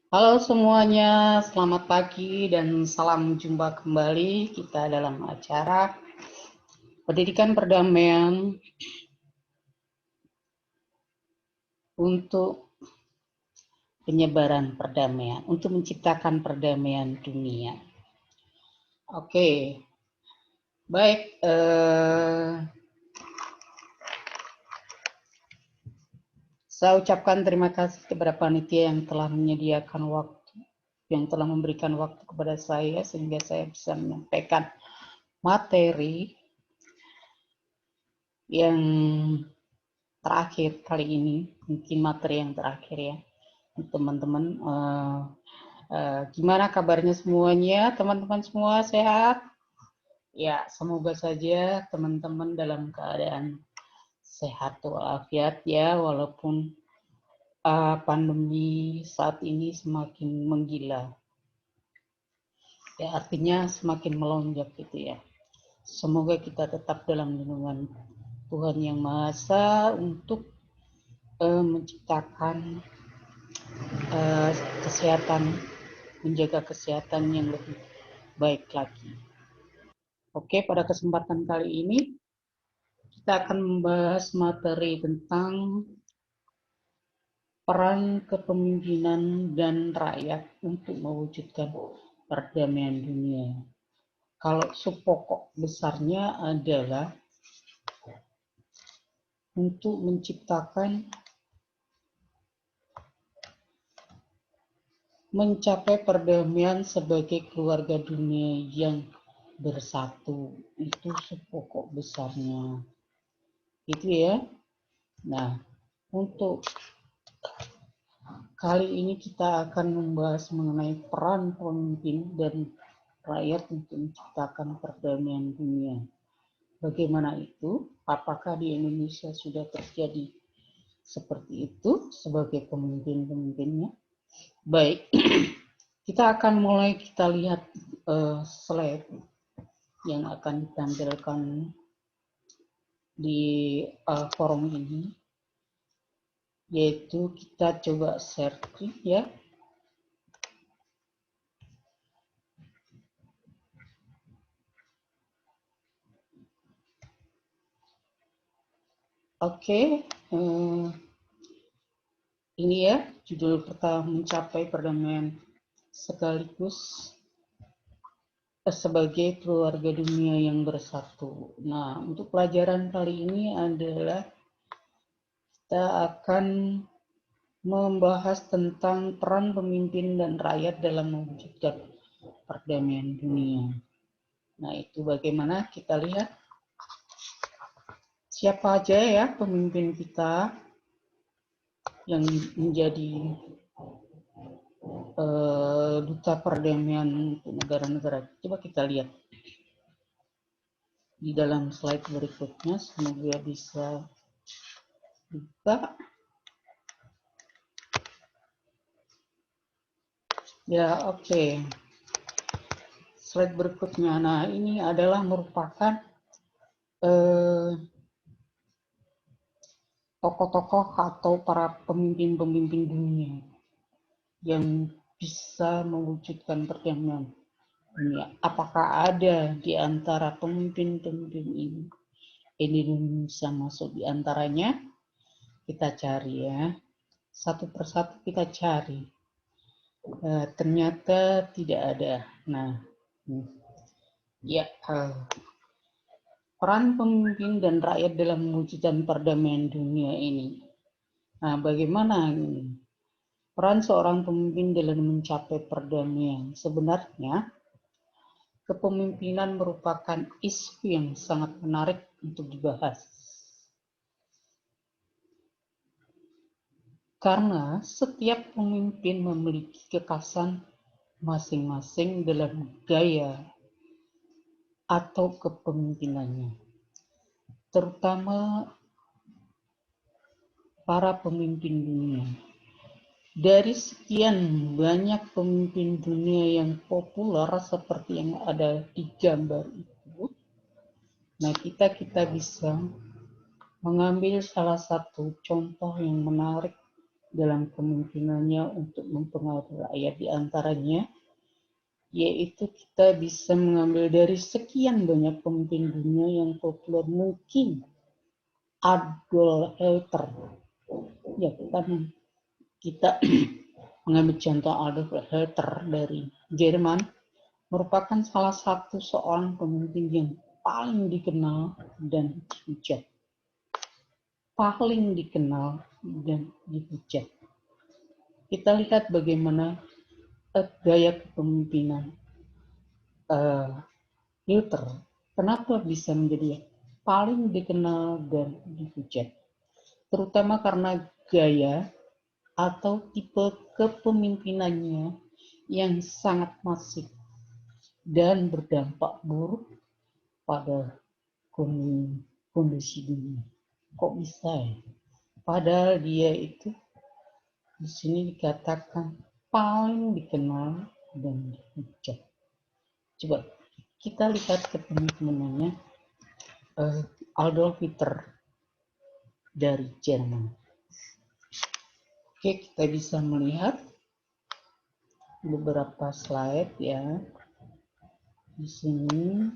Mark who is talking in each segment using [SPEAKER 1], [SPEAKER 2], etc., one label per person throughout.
[SPEAKER 1] Halo semuanya, selamat pagi dan salam jumpa kembali kita dalam acara Pendidikan Perdamaian untuk penyebaran perdamaian, untuk menciptakan perdamaian dunia. Oke, baik. Saya ucapkan terima kasih kepada panitia yang telah menyediakan waktu, yang telah memberikan waktu kepada saya sehingga saya bisa menyampaikan materi yang terakhir kali ini, mungkin materi yang terakhir ya, teman-teman. Gimana kabarnya semuanya? Teman-teman semua sehat? Ya, semoga saja teman-teman dalam keadaan sehat walafiat ya, walaupun pandemi saat ini semakin menggila. Ya, artinya semakin melonjak gitu ya. Semoga kita tetap dalam lindungan Tuhan Yang Maha Esa untuk menciptakan kesehatan, menjaga kesehatan yang lebih baik lagi. Oke, pada kesempatan kali ini kita akan membahas materi tentang peran kepemimpinan dan rakyat untuk mewujudkan perdamaian dunia. Kalau subpokok besarnya adalah untuk mencapai perdamaian sebagai keluarga dunia yang bersatu. Itu subpokok besarnya. Itu ya. Nah, untuk kali ini kita akan membahas mengenai peran pemimpin dan rakyat untuk menciptakan perdamaian dunia. Bagaimana itu? Apakah di Indonesia sudah terjadi seperti itu sebagai pemimpin-pemimpinnya? Baik, kita akan mulai, kita lihat slide yang akan ditampilkan di forum ini, yaitu kita coba share ya. Oke, ini ya judul pertama, mencapai perdamaian sekaligus sebagai keluarga dunia yang bersatu. Nah, untuk pelajaran kali ini adalah kita akan membahas tentang peran pemimpin dan rakyat dalam mewujudkan perdamaian dunia. Nah, itu bagaimana kita lihat siapa aja ya pemimpin kita yang menjadi duta perdamaian untuk negara-negara. Coba kita lihat di dalam slide berikutnya, semoga bisa buka. Ya, oke. Slide berikutnya. Nah, ini adalah merupakan tokoh-tokoh atau para pemimpin-pemimpin dunia yang bisa mewujudkan perdamaian dunia. Apakah ada di antara pemimpin-pemimpin ini Indonesia masuk di antaranya? Kita cari ya. Satu persatu kita cari. Ternyata tidak ada. Nah, ya, peran pemimpin dan rakyat dalam mewujudkan perdamaian dunia ini. Nah, bagaimana ini? Peran seorang pemimpin dalam mencapai perdamaian. Sebenarnya, kepemimpinan merupakan isu yang sangat menarik untuk dibahas. Karena setiap pemimpin memiliki kekhasan masing-masing dalam gaya atau kepemimpinannya. Terutama para pemimpin dunia. Dari sekian banyak pemimpin dunia yang populer seperti yang ada di gambar itu, nah kita bisa mengambil salah satu contoh yang menarik dalam kemungkinannya untuk mempengaruhi rakyat, di antaranya yaitu kita bisa mengambil dari sekian banyak pemimpin dunia yang populer, mungkin Adolf Hitler. Ya, kita mengambil contoh Adolf Hitler dari Jerman, merupakan salah satu seorang pemimpin yang paling dikenal dan dihujat. Paling dikenal dan dihujat. Kita lihat bagaimana gaya kepemimpinan Hitler. Kenapa bisa menjadi paling dikenal dan dihujat? Terutama karena gaya atau tipe kepemimpinannya yang sangat masif dan berdampak buruk pada kondisi dunia. Kok bisa ya? Padahal dia itu di sini dikatakan paling dikenal dan dihujat. Coba kita lihat kepemimpinannya Adolf Hitler dari Jerman. Oke, kita bisa melihat beberapa slide ya. Di sini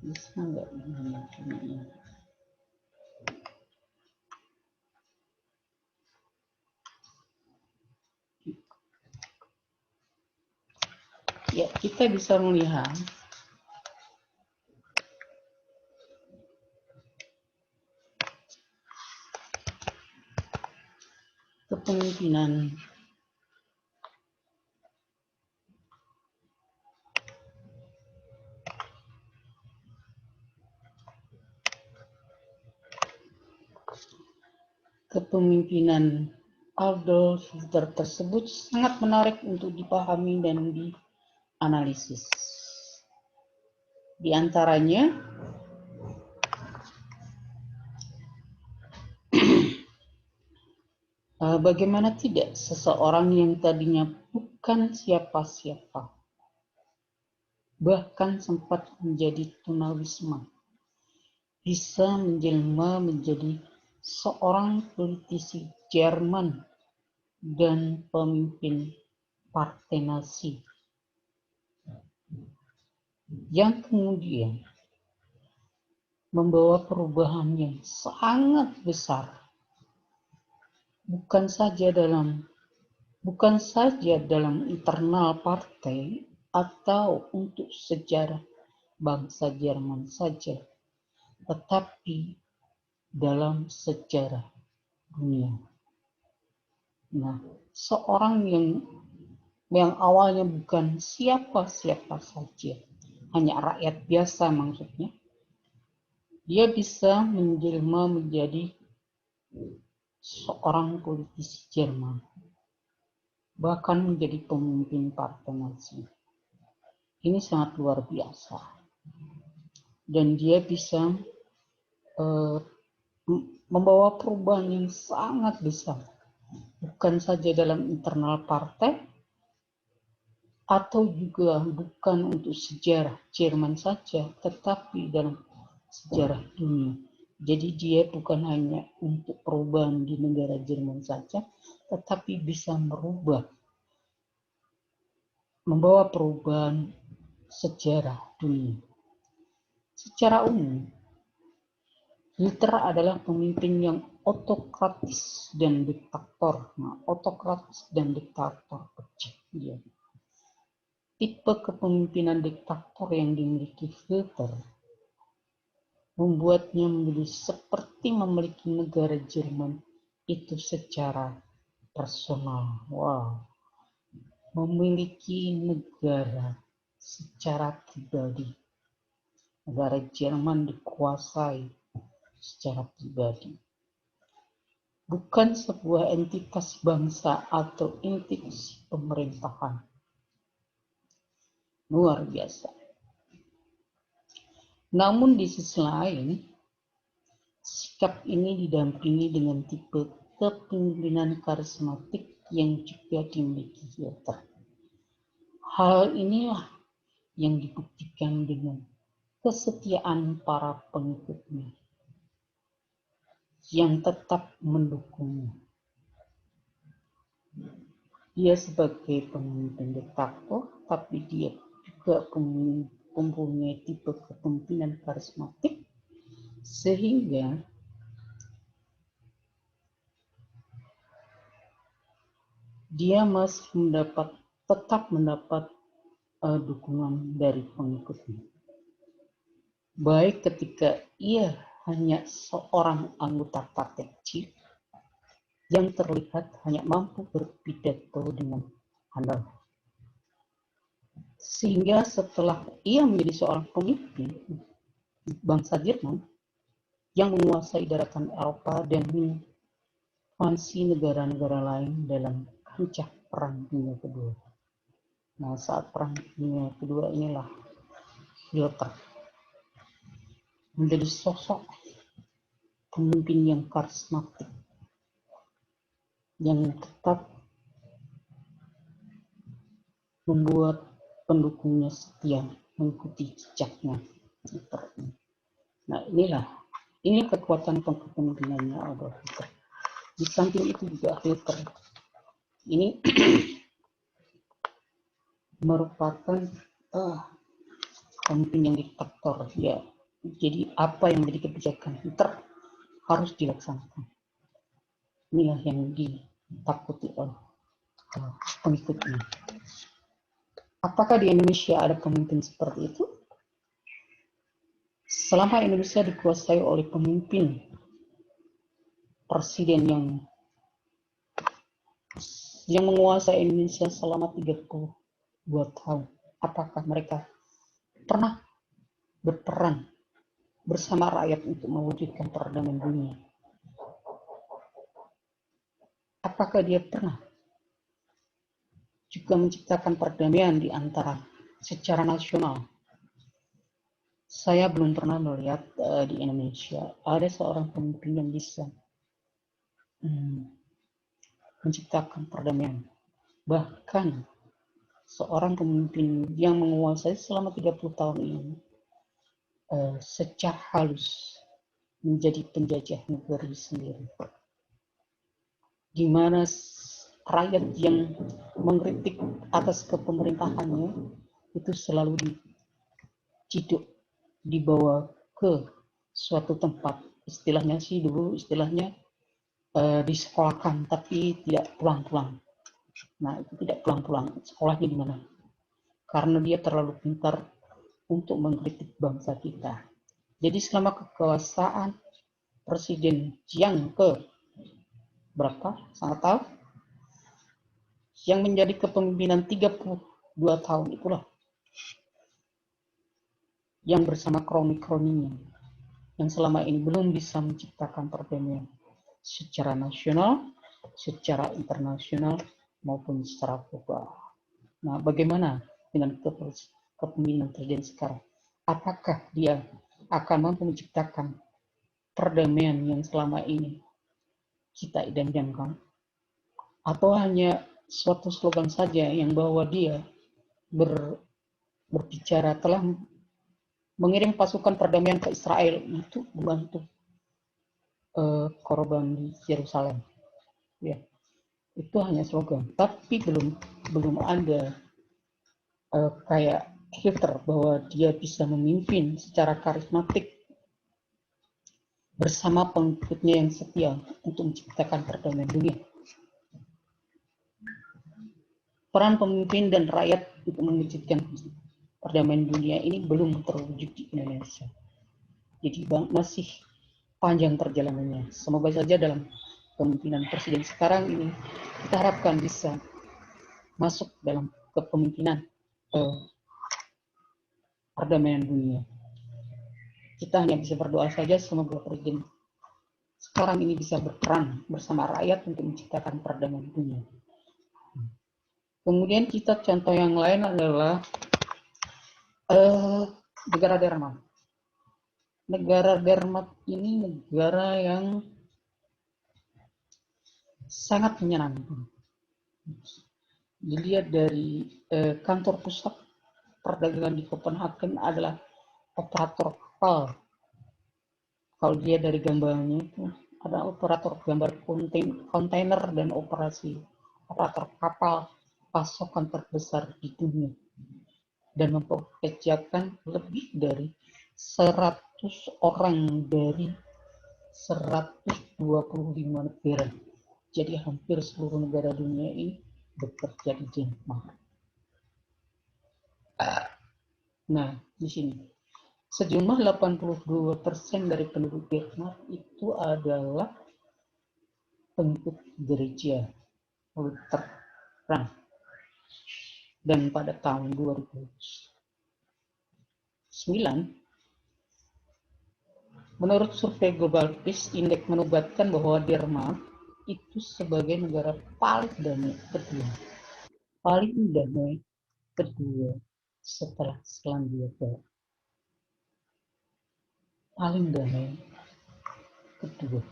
[SPEAKER 1] bisa nggak ini? Ya, kita bisa melihat kepemimpinan Adolf Hitler tersebut sangat menarik untuk dipahami dan dianalisis. Di antaranya bagaimana tidak seseorang yang tadinya bukan siapa-siapa, bahkan sempat menjadi tunawisma, bisa menjelma menjadi seorang politisi Jerman dan pemimpin partai Nazi, yang kemudian membawa perubahan yang sangat besar, bukan saja dalam internal partai atau untuk sejarah bangsa Jerman saja, tetapi dalam sejarah dunia. Nah, seorang yang awalnya bukan siapa-siapa saja, hanya rakyat biasa maksudnya, dia bisa menjelma menjadi seorang politisi Jerman, bahkan menjadi pemimpin partai Nazi. Ini sangat luar biasa. Dan dia bisa membawa perubahan yang sangat besar, bukan saja dalam internal partai, atau juga bukan untuk sejarah Jerman saja, tetapi dalam sejarah dunia. Jadi dia bukan hanya untuk perubahan di negara Jerman saja, tetapi bisa membawa perubahan sejarah dunia. Secara umum, Hitler adalah pemimpin yang autokratis dan diktator. Nah, autokratis dan diktator kecil dia. Tipe kepemimpinan diktator yang dimiliki Hitler membuatnya menjadi seperti memiliki negara Jerman itu secara personal. Wow, memiliki negara secara pribadi. Negara Jerman dikuasai secara pribadi. Bukan sebuah entitas bangsa atau institusi pemerintahan. Luar biasa. Namun di sisi lain, sikap ini didampingi dengan tipe kepemimpinan karismatik yang juga dimiliki Hitler. Hal inilah yang dibuktikan dengan kesetiaan para pengikutnya. yang tetap mendukungnya. Dia sebagai pemimpin diktator, tapi dia juga mempunyai tipe kepemimpinan karismatik, sehingga dia masih tetap mendapat dukungan dari pengikutnya. Baik ketika ia hanya seorang anggota partai kecil yang terlihat hanya mampu berpidato dengan handal. Sehingga setelah ia menjadi seorang pemimpin bangsa Jerman yang menguasai daratan Eropa dan menginvasi negara-negara lain dalam kancah Perang Dunia Kedua. Nah, saat Perang Dunia Kedua inilah Hitler menjadi sosok pemimpin yang karismatik, yang tetap membuat pendukungnya setia mengikuti jejaknya. Nah, ini kekuatan kepemimpinannya Adolf Hitler. Di samping itu juga Hitler ini merupakan pemimpin yang diktator, ya. Jadi apa yang menjadi kebijakan Hitler harus dilaksanakan. Inilah yang ditakuti oleh pengikutnya. Apakah di Indonesia ada pemimpin seperti itu? Selama Indonesia dikuasai oleh pemimpin presiden yang menguasai Indonesia selama 32 tahun, apakah mereka pernah berperan bersama rakyat untuk mewujudkan perdamaian dunia? Apakah dia pernah juga menciptakan perdamaian di antara secara nasional? Saya belum pernah melihat di Indonesia ada seorang pemimpin yang bisa menciptakan perdamaian. Bahkan seorang pemimpin yang menguasai selama 30 tahun ini secara halus menjadi penjajah negeri sendiri, di mana rakyat yang mengkritik atas kepemerintahannya itu selalu diciduk, dibawa ke suatu tempat, istilahnya disekolahkan, tapi tidak pulang-pulang. Nah, itu tidak pulang-pulang, sekolahnya di mana? Karena dia terlalu pintar untuk mengkritik bangsa kita. Jadi selama kekuasaan Presiden Chiang ke berapa? Sangat tahu. Yang menjadi kepemimpinan 32 tahun itulah yang bersama kroni-kroninya yang selama ini belum bisa menciptakan perdamaian secara nasional, secara internasional, maupun secara global. Nah, bagaimana dengan kepemimpinan presiden sekarang? Apakah dia akan mampu menciptakan perdamaian yang selama ini kita idam-idamkan? Atau hanya suatu slogan saja yang bahwa dia berbicara telah mengirim pasukan perdamaian ke Israel untuk membantu korban di Yerusalem, ya, itu hanya slogan, tapi belum ada kayak Hitler bahwa dia bisa memimpin secara karismatik bersama pengikutnya yang setia untuk menciptakan perdamaian dunia. Peran pemimpin dan rakyat untuk mewujudkan perdamaian dunia ini belum terwujud di Indonesia. Jadi masih panjang perjalanannya. Semoga saja dalam kepemimpinan presiden sekarang ini kita harapkan bisa masuk dalam kepemimpinan perdamaian dunia. Kita hanya bisa berdoa saja semoga presiden sekarang ini bisa berperan bersama rakyat untuk menciptakan perdamaian dunia. Kemudian kita contoh yang lain adalah negara Denmark. Negara Denmark ini negara yang sangat menyenangkan. Dilihat dari kantor pusat perdagangan di Copenhagen adalah operator kapal. Kalau dia dari gambarnya itu ada operator gambar kontainer dan operator kapal pasokan terbesar di dunia dan mempekerjakan lebih dari 100 orang dari 125 negara. Jadi hampir seluruh negara dunia ini bekerja di Denmark. Nah, di sini sejumlah 82% dari penduduk Denmark itu adalah pengikut gereja Lutheran. Dan pada tahun 2009, menurut survei Global Peace Index menubatkan bahwa Denmark itu sebagai negara paling damai kedua setelah Selandia Baru. Paling damai kedua.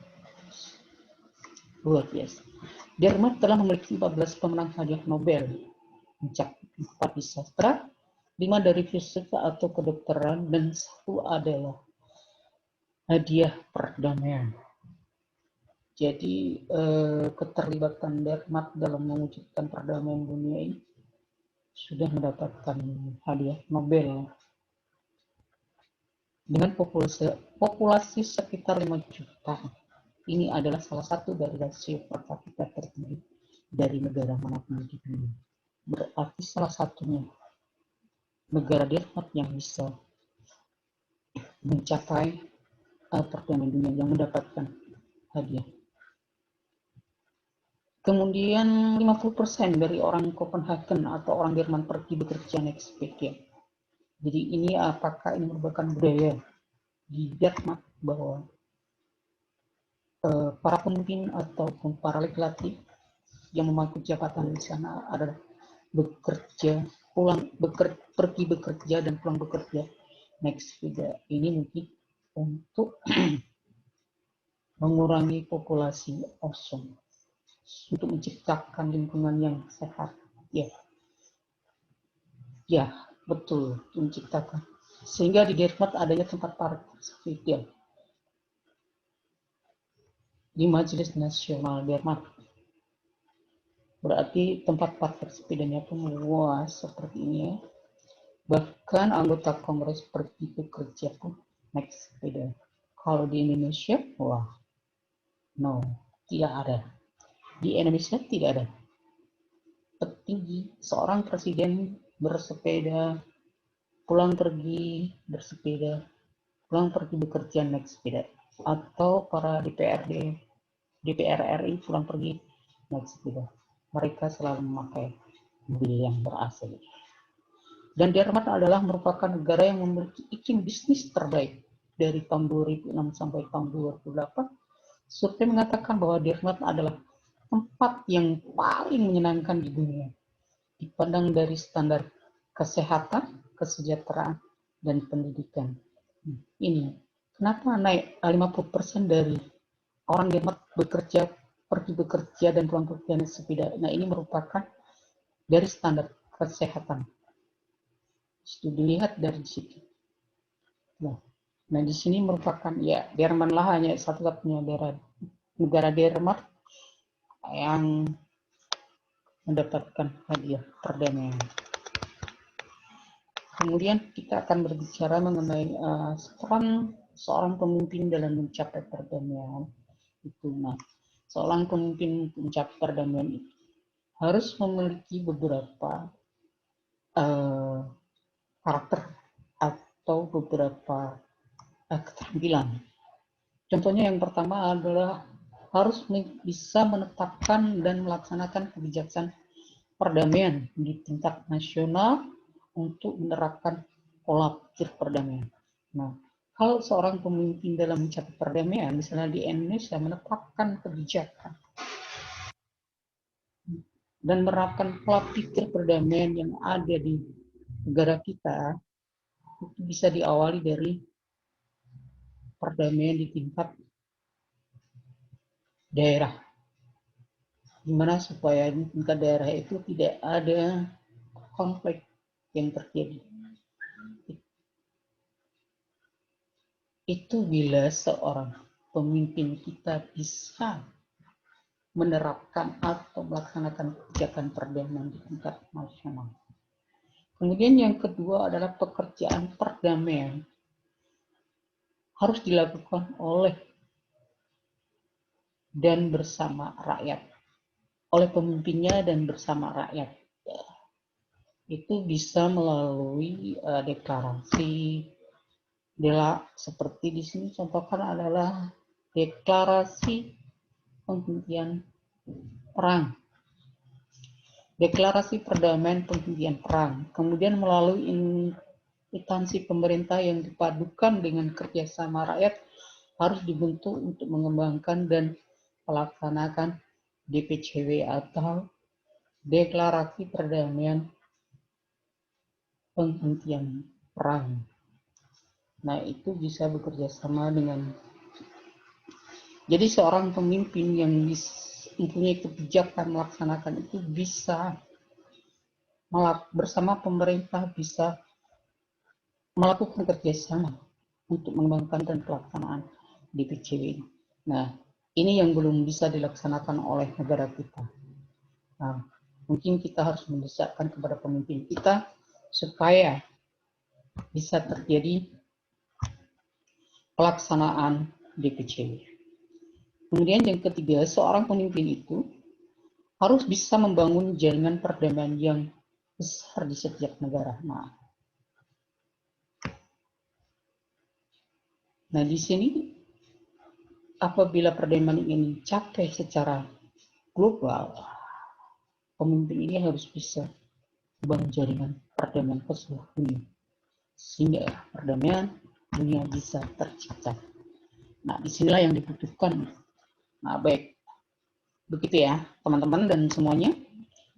[SPEAKER 1] Luar biasa. Denmark telah memiliki 14 pemenang hadiah Nobel, mencakup 4 di sastra, 5 dari fisika atau kedokteran, dan 1 adalah hadiah perdamaian. Jadi keterlibatan Denmark dalam mewujudkan perdamaian dunia ini sudah mendapatkan hadiah Nobel dengan populasi sekitar 5 juta. Ini adalah salah satu dari rasio per kapita tertinggi dari negara manapun di dunia. Berarti salah satunya negara Denmark yang bisa mencapai perdamaian dunia yang mendapatkan hadiah. Kemudian 50% dari orang Copenhagen atau orang Jerman pergi bekerja naik sepeda. Jadi ini apakah ini merupakan budaya di Denmark bahwa para pemimpin ataupun para laki-laki yang memangku jabatan di sana adalah pergi bekerja dan pulang bekerja naik sepeda. Ini mungkin untuk mengurangi populasi ozon, untuk menciptakan lingkungan yang sehat. Ya, betul, menciptakan. Sehingga di Denmark adanya tempat parkir sepeda di Majelis Nasional Denmark. Berarti tempat parkir sepedanya pun luas seperti ini ya. Bahkan anggota Kongres pergi bekerja pun naik sepeda. Kalau di Indonesia, wah, no, tidak ada. Di Indonesia tidak ada. Petinggi, seorang presiden bersepeda, pulang pergi bersepeda, pulang pergi bekerja naik sepeda. Atau para DPR RI pulang pergi naik sepeda. Mereka selalu memakai mobil yang ber-AC. Dan Denmark adalah merupakan negara yang memiliki iklim bisnis terbaik dari tahun 2006 sampai tahun 2008. Survei mengatakan bahwa Denmark adalah tempat yang paling menyenangkan di dunia, dipandang dari standar kesehatan, kesejahteraan, dan pendidikan. Ini kenapa naik 50% dari orang Denmark pergi bekerja dan pulang bekerja naik sepeda. Nah, ini merupakan dari standar kesehatan. Itu dilihat dari situ. Nah, di sini merupakan ya Jerman lah hanya satu-satunya negara Denmark yang mendapatkan hadiah perdamaian. Kemudian kita akan berbicara mengenai seorang pemimpin dalam mencapai perdamaian itu. Nah, seorang pemimpin mencapai perdamaian itu harus memiliki beberapa karakter atau beberapa keterampilan. Contohnya yang pertama adalah harus bisa menetapkan dan melaksanakan kebijakan perdamaian di tingkat nasional untuk menerapkan pola pikir perdamaian. Nah, kalau seorang pemimpin dalam mencapai perdamaian, misalnya di Indonesia menetapkan kebijakan dan menerapkan pola pikir perdamaian yang ada di negara kita, itu bisa diawali dari perdamaian di tingkat daerah. Gimana supaya di tingkat daerah itu tidak ada konflik yang terjadi. Itu bila seorang pemimpin kita bisa menerapkan atau melaksanakan kebijakan perdamaian di tingkat nasional. Kemudian yang kedua adalah pekerjaan perdamaian harus dilakukan oleh dan bersama rakyat, oleh pemimpinnya dan bersama rakyat. Itu bisa melalui deklarasi, seperti di sini contohkan adalah deklarasi penghentian perang, deklarasi perdamaian penghentian perang, kemudian melalui instansi pemerintah yang dipadukan dengan kerjasama rakyat harus dibentuk untuk mengembangkan dan melaksanakan DPCW atau deklarasi perdamaian penghentian perang. Nah, itu bisa bekerja sama dengan, jadi seorang pemimpin yang mempunyai kebijakan melaksanakan itu bisa bersama pemerintah bisa melakukan kerjasama untuk mengembangkan dan pelaksanaan DPCW. Nah, ini yang belum bisa dilaksanakan oleh negara kita. Nah, mungkin kita harus mendesakkan kepada pemimpin kita supaya bisa terjadi pelaksanaan DPCW. Kemudian yang ketiga, seorang pemimpin itu harus bisa membangun jaringan perdamaian yang besar di setiap negara. Nah, di sini apabila perdamaian ini dicapai secara global, pemimpin ini harus bisa membangun jaringan perdamaian ke seluruh dunia, sehingga perdamaian dunia bisa tercipta. Nah, disinilah yang dibutuhkan. Nah, baik, begitu ya teman-teman dan semuanya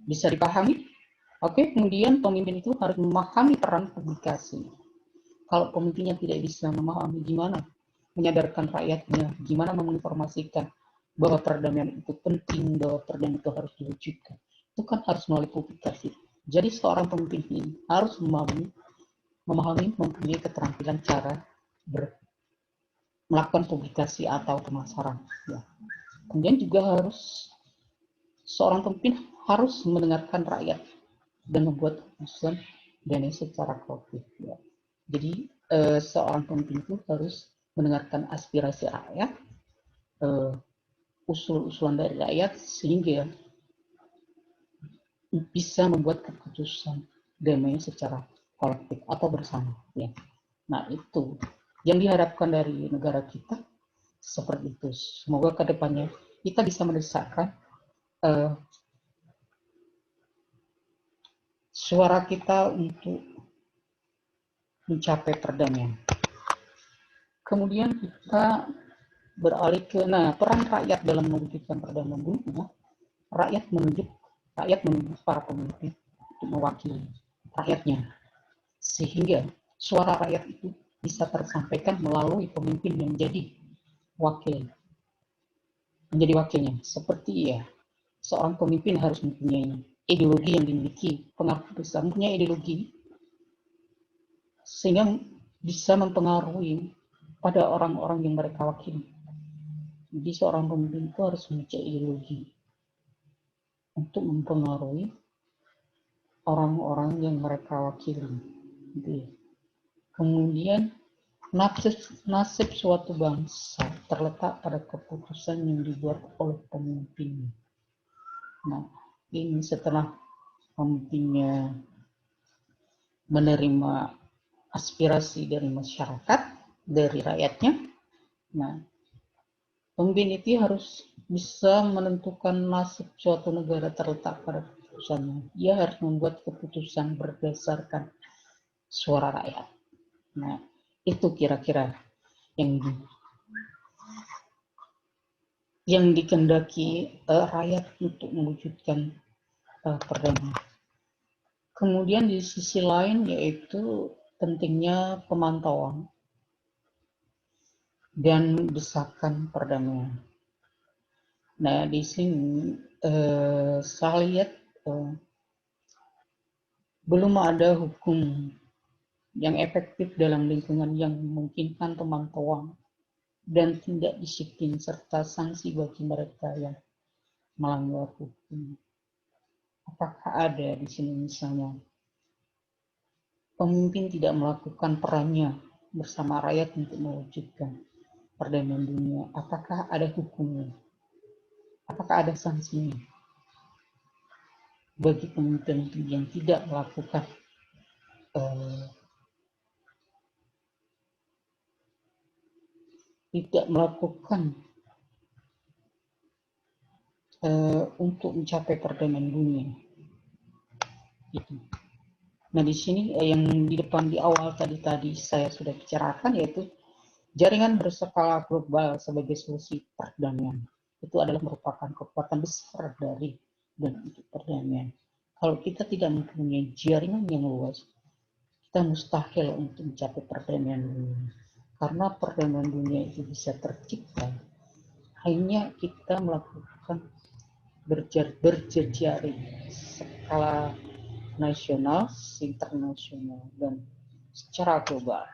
[SPEAKER 1] bisa dipahami. Oke, kemudian pemimpin itu harus memahami peran publikasi. Kalau pemimpinnya tidak bisa memahami gimana menyadarkan rakyatnya, gimana menginformasikan bahwa perdamaian itu penting, bahwa perdamaian itu harus diwujudkan, itu kan harus melalui publikasi. Jadi seorang pemimpin ini harus memahami, mempunyai keterampilan cara melakukan publikasi atau pemasaran. Ya. Kemudian juga seorang pemimpin harus mendengarkan rakyat dan membuat keputusan dan secara kolektif. Ya. Jadi seorang pemimpin itu harus mendengarkan aspirasi rakyat, usul-usulan dari rakyat, sehingga bisa membuat keputusan damai secara kolektif atau bersama. Ya. Nah, itu yang diharapkan dari negara kita seperti itu. Semoga kedepannya kita bisa mendesakkan suara kita untuk mencapai perdamaian. Kemudian kita beralih ke peran rakyat dalam mewujudkan perdamaian dunia. Rakyat menunjuk para pemimpin untuk mewakili rakyatnya, sehingga suara rakyat itu bisa tersampaikan melalui pemimpin yang menjadi wakilnya. Seperti seorang pemimpin harus mempunyai ideologi yang dimiliki pengaruh besar, mempunyai ideologi sehingga bisa mempengaruhi pada orang-orang yang mereka wakili. Jadi seorang pemimpin itu harus mempunyai ideologi untuk mempengaruhi orang-orang yang mereka wakili. Gitu. Kemudian nasib suatu bangsa terletak pada keputusan yang dibuat oleh pemimpin. Nah, ini setelah pemimpinnya menerima aspirasi dari masyarakat, dari rakyatnya, nah, pemimpin itu harus bisa menentukan nasib suatu negara terletak pada keputusannya. Dia harus membuat keputusan berdasarkan suara rakyat. Nah, itu kira-kira yang dikehendaki rakyat untuk mewujudkan perdamaian. Kemudian di sisi lain yaitu pentingnya pemantauan dan desakan perdamaian. Nah, di sini saya lihat belum ada hukum yang efektif dalam lingkungan yang memungkinkan pemantauan dan tindak disiplin serta sanksi bagi mereka yang melanggar hukum. Apakah ada di sini misalnya pemimpin tidak melakukan perannya bersama rakyat untuk mewujudkan perdamaian dunia? Apakah ada hukumnya? Apakah ada sanksinya bagi pemimpin yang tidak melakukan untuk mencapai perdamaian dunia? Itu. Nah, di sini yang di depan di awal tadi saya sudah bicarakan, yaitu jaringan berskala global sebagai solusi perdamaian. Itu adalah merupakan kekuatan besar dari dan untuk perdamaian. Kalau kita tidak mempunyai jaringan yang luas, kita mustahil untuk mencapai perdamaian dunia. Karena perdamaian dunia itu bisa tercipta hanya kita melakukan berjejaring skala nasional, internasional, dan secara global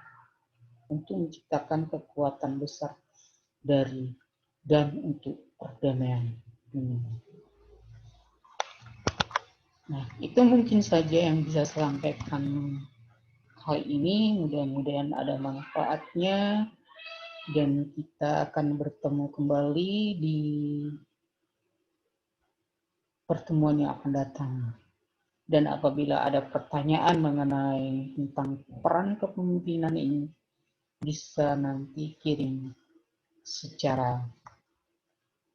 [SPEAKER 1] untuk menciptakan kekuatan besar dari dan untuk perdamaian dunia. Nah, itu mungkin saja yang bisa saya sampaikan kali ini. Mudah-mudahan ada manfaatnya dan kita akan bertemu kembali di pertemuan yang akan datang. Dan apabila ada pertanyaan mengenai tentang peran kepemimpinan ini, bisa nanti kirim secara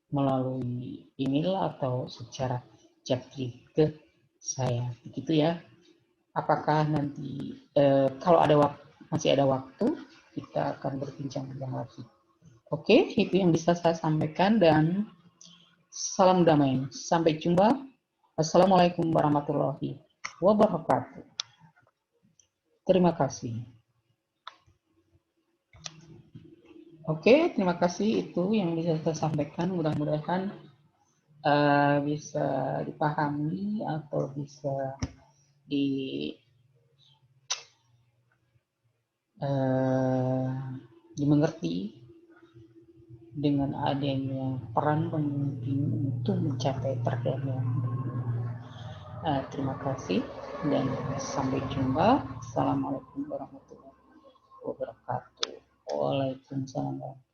[SPEAKER 1] melalui email atau secara chatting ke saya, begitu ya. Apakah nanti kalau ada masih ada waktu, kita akan berbincang-bincang lagi. Oke, itu yang bisa saya sampaikan dan salam damai. Sampai jumpa. Assalamualaikum warahmatullahi wabarakatuh. Terima kasih. Oke, terima kasih. Itu yang bisa saya sampaikan. Mudah-mudahan bisa dipahami atau bisa dimengerti dengan adanya peran pemimpin untuk mencapai perdamaian. Terima kasih dan sampai jumpa. Assalamualaikum warahmatullahi wabarakatuh. Waalaikumsalam.